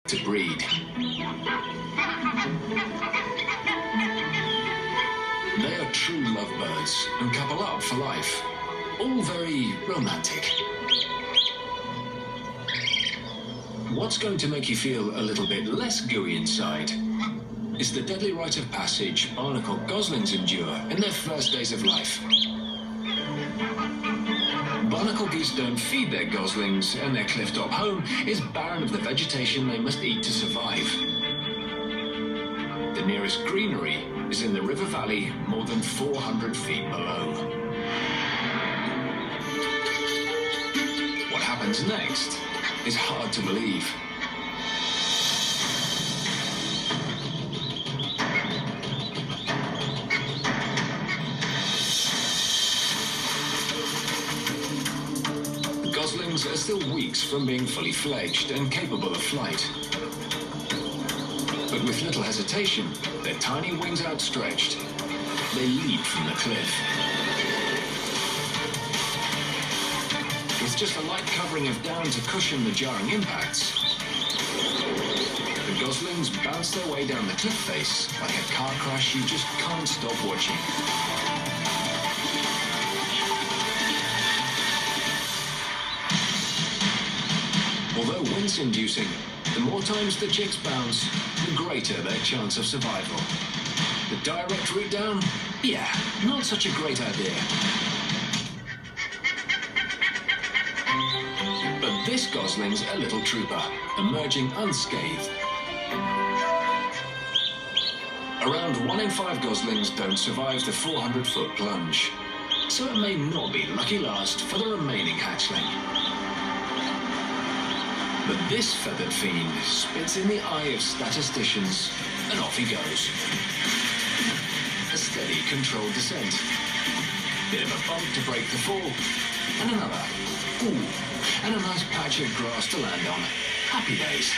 to breed. They are true lovebirds and couple up for life. All very romantic. What's going to make you feel a little bit less gooey inside is the deadly rite of passage barnacle goslings endure in their first days of life. Barnacle geese don't feed their goslings, and their cliff-top home is barren of the vegetation they must eat to survive. The nearest greenery is in the river valley more than 400 feet below. What happens next is hard to believe. The goslings are still weeks from being fully fledged and capable of flight. But with little hesitation, their tiny wings outstretched, they leap from the cliff. With just a light covering of down to cushion the jarring impacts, the goslings bounce their way down the cliff face like a car crash you just can't stop watching. Although wince-inducing, the more times the chicks bounce, the greater their chance of survival. The direct route down? Yeah, not such a great idea. But this gosling's a little trooper, emerging unscathed. Around 1 in 5 goslings don't survive the 400-foot plunge, so it may not be lucky last for the remaining hatchling. But this feathered fiend spits in the eye of statisticians, and off he goes. A steady, controlled descent. Bit of a bump to break the fall, and another. Ooh, and a nice patch of grass to land on. Happy days.